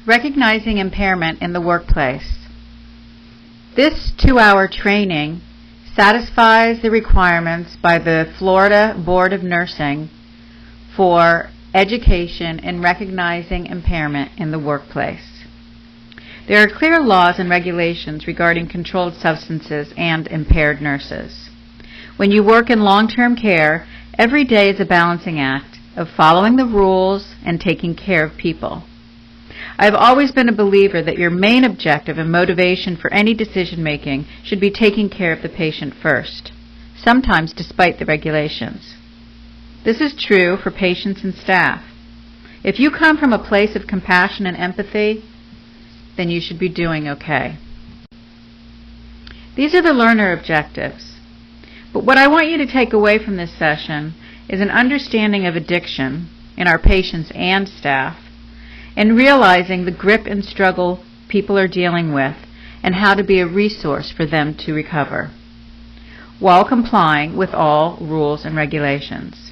Recognizing Impairment in the Workplace. This 2-hour training satisfies the requirements by the Florida Board of Nursing for education in recognizing impairment in the workplace. There are clear laws and regulations regarding controlled substances and impaired nurses. When you work in long-term care, every day is a balancing act of following the rules and taking care of people. I have always been a believer that your main objective and motivation for any decision-making should be taking care of the patient first, sometimes despite the regulations. This is true for patients and staff. If you come from a place of compassion and empathy, then you should be doing okay. These are the learner objectives. But what I want you to take away from this session is an understanding of addiction in our patients and staff, and realizing the grip and struggle people are dealing with and how to be a resource for them to recover, while complying with all rules and regulations.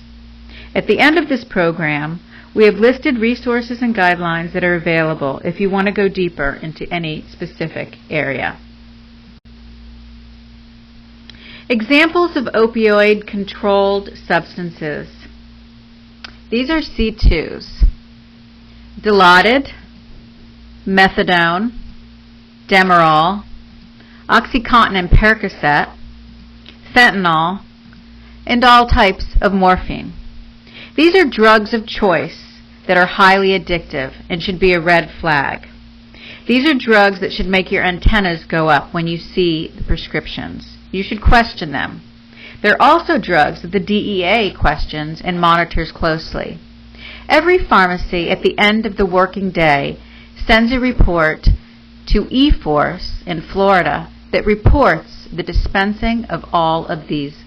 At the end of this program, we have listed resources and guidelines that are available if you want to go deeper into any specific area. Examples of opioid-controlled substances. These are C2s. Dilaudid, methadone, Demerol, OxyContin and Percocet, fentanyl, and all types of morphine. These are drugs of choice that are highly addictive and should be a red flag. These are drugs that should make your antennas go up when you see the prescriptions. You should question them. They're also drugs that the DEA questions and monitors closely. Every pharmacy at the end of the working day sends a report to eForce in Florida that reports the dispensing of all of these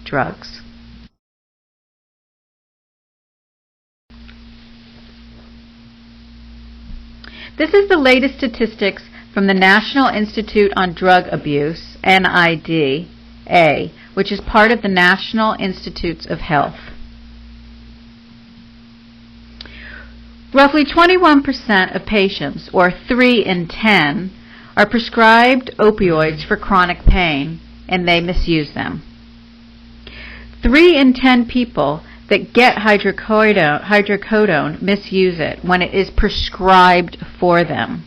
drugs. This is the latest statistics from the National Institute on Drug Abuse, NIDA, which is part of the National Institutes of Health. Roughly 21% of patients, or 3 in 10, are prescribed opioids for chronic pain, and they misuse them. 3 in 10 people that get hydrocodone misuse it when it is prescribed for them.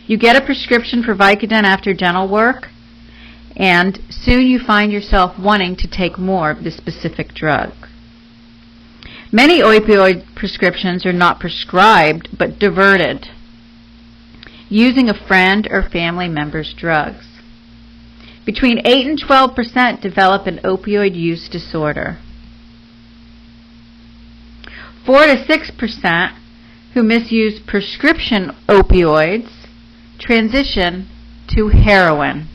You get a prescription for Vicodin after dental work, and soon you find yourself wanting to take more of this specific drug. Many opioid prescriptions are not prescribed, but diverted, using a friend or family member's drugs. Between 8 and 12% develop an opioid use disorder. 4 to 6% who misuse prescription opioids transition to heroin.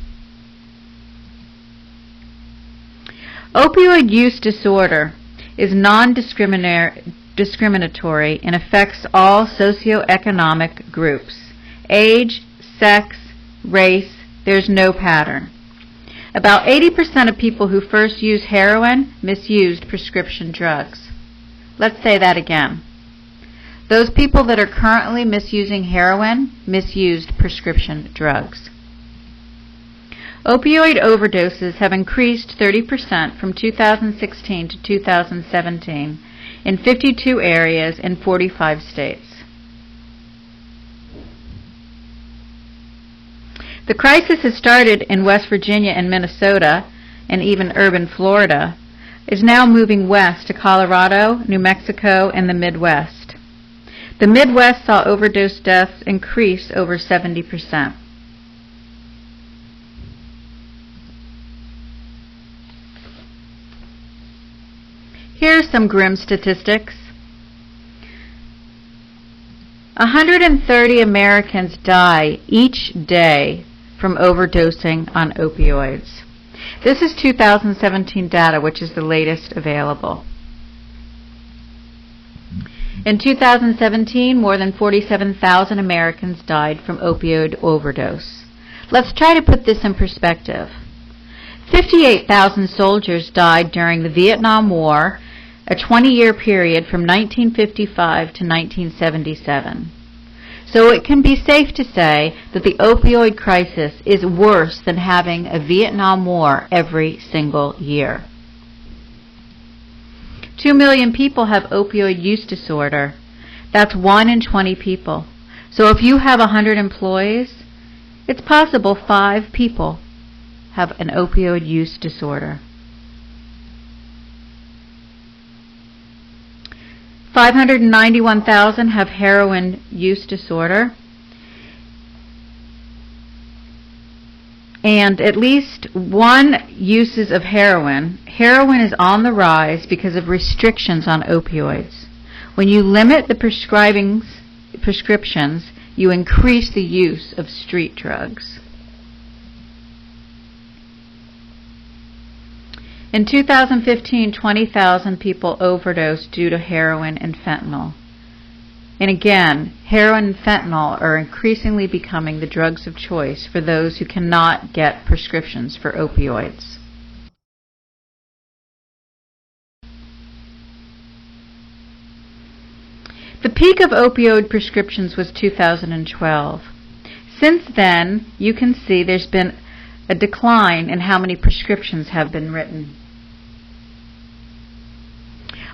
Opioid use disorder is non-discriminatory and affects all socioeconomic groups. Age, sex, race, there's no pattern. About 80% of people who first use heroin misused prescription drugs. Let's say that again. Those people that are currently misusing heroin misused prescription drugs. Opioid overdoses have increased 30% from 2016 to 2017 in 52 areas in 45 states. The crisis has started in West Virginia and Minnesota, and even urban Florida, is now moving west to Colorado, New Mexico, and the Midwest. The Midwest saw overdose deaths increase over 70%. Here are some grim statistics. 130 Americans die each day from overdosing on opioids. This is 2017 data, which is the latest available. In 2017, more than 47,000 Americans died from opioid overdose. Let's try to put this in perspective. 58,000 soldiers died during the Vietnam War, a 20-year period from 1955 to 1977. So it can be safe to say that the opioid crisis is worse than having a Vietnam War every single year. 2 million people have opioid use disorder. That's 1 in 20 people. So if you have 100 employees, it's possible 5 people have an opioid use disorder. 591,000 have heroin use disorder. And at least 1 uses of heroin. Heroin is on the rise because of restrictions on opioids. When you limit the prescriptions, you increase the use of street drugs. In 2015, 20,000 people overdosed due to heroin and fentanyl. And again, heroin and fentanyl are increasingly becoming the drugs of choice for those who cannot get prescriptions for opioids. The peak of opioid prescriptions was 2012. Since then, you can see there's been a decline in how many prescriptions have been written.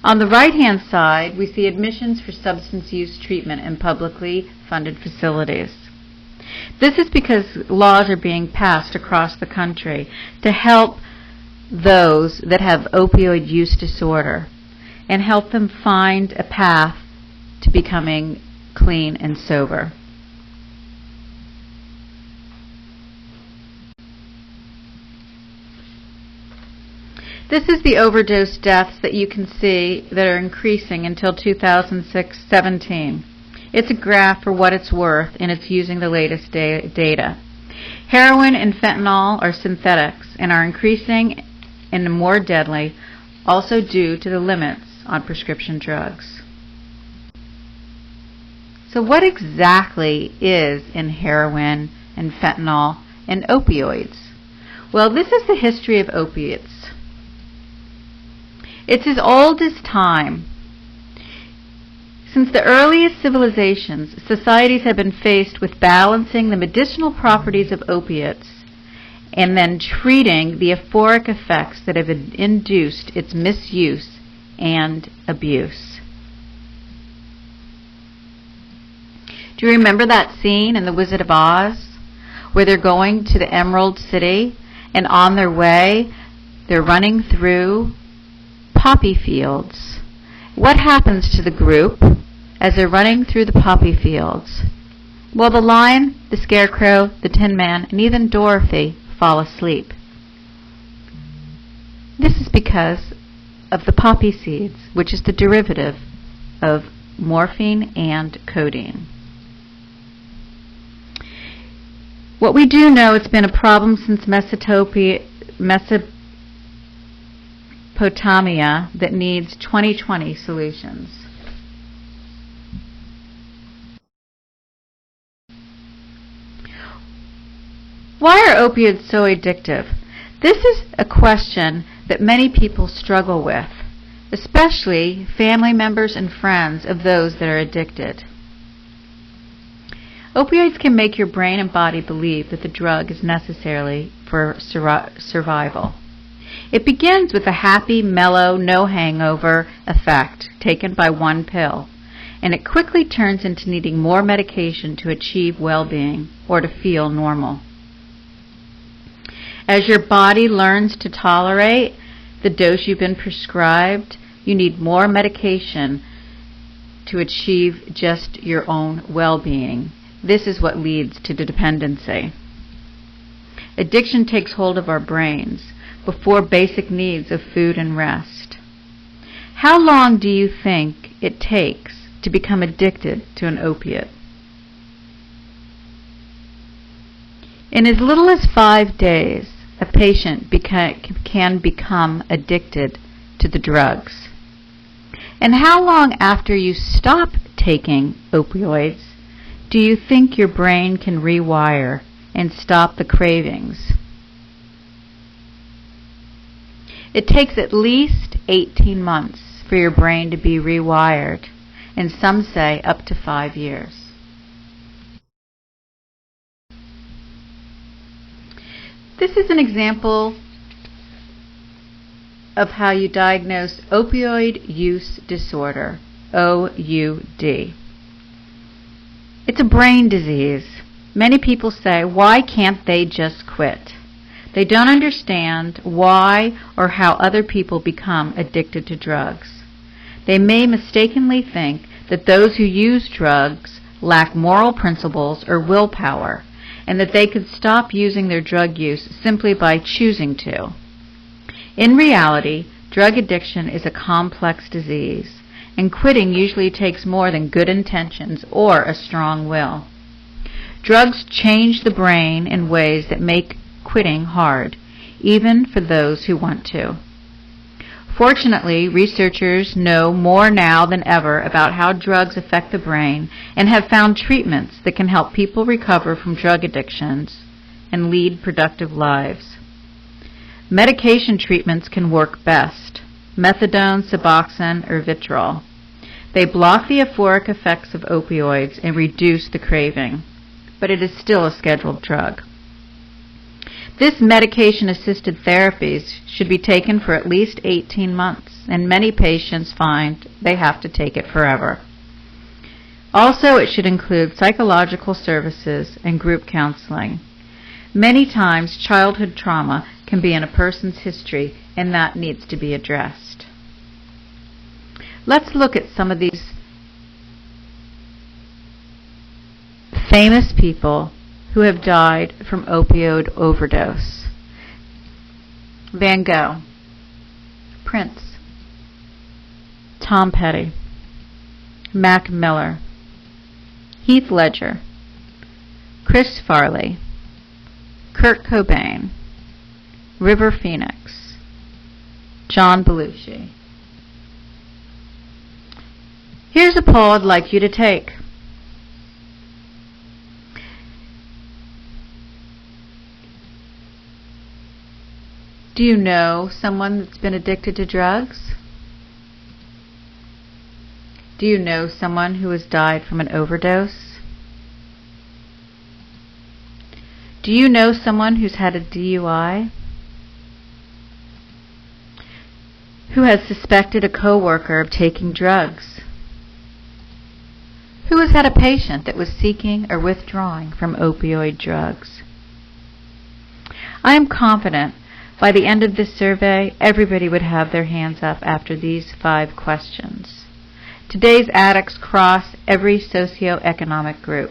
On the right-hand side, we see admissions for substance use treatment in publicly funded facilities. This is because laws are being passed across the country to help those that have opioid use disorder and help them find a path to becoming clean and sober. This is the overdose deaths that you can see that are increasing until 2017. It's a graph for what it's worth, and it's using the latest data. Heroin and fentanyl are synthetics and are increasing and more deadly, also due to the limits on prescription drugs. So what exactly is in heroin and fentanyl and opioids? Well, this is the history of opiates. It's as old as time. Since the earliest civilizations, societies have been faced with balancing the medicinal properties of opiates and then treating the euphoric effects that have induced its misuse and abuse. Do you remember that scene in The Wizard of Oz where they're going to the Emerald City and on their way they're running through poppy fields? What happens to the group as they're running through the poppy fields? Well, the Lion, the Scarecrow, the Tin Man, and even Dorothy fall asleep. This is because of the poppy seeds, which is the derivative of morphine and codeine. What we do know, it's been a problem since Mesopotamia that needs 2020 solutions. Why are opioids so addictive? This is a question that many people struggle with, especially family members and friends of those that are addicted. Opioids can make your brain and body believe that the drug is necessary for survival. It begins with a happy, mellow, no hangover effect taken by one pill, and it quickly turns into needing more medication to achieve well-being or to feel normal. As your body learns to tolerate the dose you've been prescribed, you need more medication to achieve just your own well-being. This is what leads to dependency. Addiction takes hold of our brains before basic needs of food and rest. How long do you think it takes to become addicted to an opiate? In as little as 5 days, a patient can become addicted to the drugs. And how long after you stop taking opioids do you think your brain can rewire and stop the cravings? It takes at least 18 months for your brain to be rewired, and some say up to 5 years. This is an example of how you diagnose opioid use disorder, OUD. It's a brain disease. Many people say, why can't they just quit? They don't understand why or how other people become addicted to drugs. They may mistakenly think that those who use drugs lack moral principles or willpower, and that they could stop using their drug use simply by choosing to. In reality, drug addiction is a complex disease, and quitting usually takes more than good intentions or a strong will. Drugs change the brain in ways that make quitting hard, even for those who want to. Fortunately, researchers know more now than ever about how drugs affect the brain and have found treatments that can help people recover from drug addictions and lead productive lives. Medication treatments can work best: methadone, Suboxone, or Vitrol. They block the euphoric effects of opioids and reduce the craving, but it is still a scheduled drug. This medication-assisted therapies should be taken for at least 18 months, and many patients find they have to take it forever. Also, it should include psychological services and group counseling. Many times, childhood trauma can be in a person's history, and that needs to be addressed. Let's look at some of these famous people who have died from opioid overdose. Van Gogh, Prince, Tom Petty, Mac Miller, Heath Ledger, Chris Farley, Kurt Cobain, River Phoenix, John Belushi. Here's a poll I'd like you to take. Do you know someone that's been addicted to drugs? Do you know someone who has died from an overdose? Do you know someone who's had a DUI? Who has suspected a coworker of taking drugs? Who has had a patient that was seeking or withdrawing from opioid drugs? I am confident by the end of this survey, everybody would have their hands up after these 5 questions. Today's addicts cross every socioeconomic group.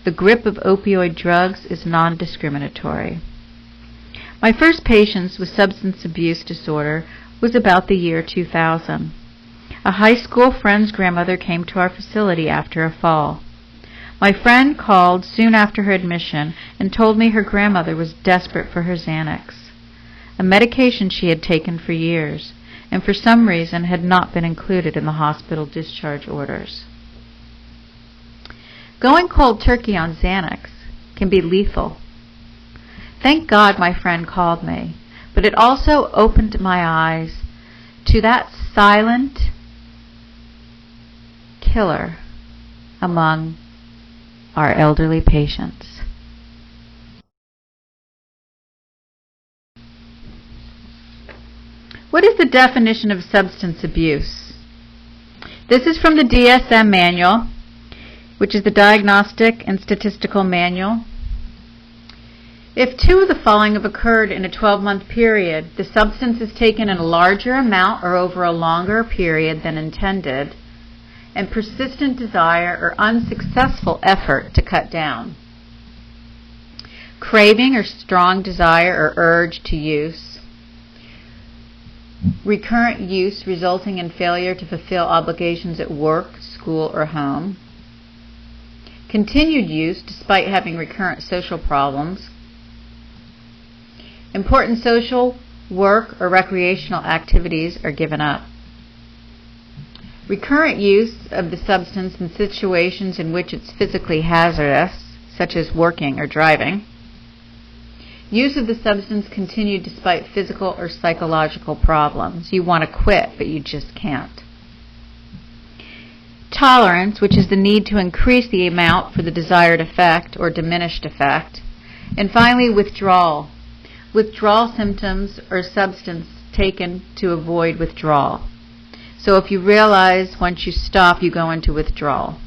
The grip of opioid drugs is non-discriminatory. My first patients with substance abuse disorder was about the year 2000. A high school friend's grandmother came to our facility after a fall. My friend called soon after her admission and told me her grandmother was desperate for her Xanax, a medication she had taken for years, and for some reason had not been included in the hospital discharge orders. Going cold turkey on Xanax can be lethal. Thank God my friend called me, but it also opened my eyes to that silent killer among our elderly patients. What is the definition of substance abuse? This is from the DSM manual, which is the Diagnostic and Statistical Manual. If 2 of the following have occurred in a 12-month period, the substance is taken in a larger amount or over a longer period than intended, and persistent desire or unsuccessful effort to cut down. Craving or strong desire or urge to use. Recurrent use resulting in failure to fulfill obligations at work, school, or home. Continued use despite having recurrent social problems. Important social, work, or recreational activities are given up. Recurrent use of the substance in situations in which it's physically hazardous, such as working or driving. Use of the substance continued despite physical or psychological problems. You want to quit, but you just can't. Tolerance, which is the need to increase the amount for the desired effect or diminished effect. And finally, withdrawal, withdrawal symptoms or substance taken to avoid withdrawal. So if you realize once you stop, you go into withdrawal.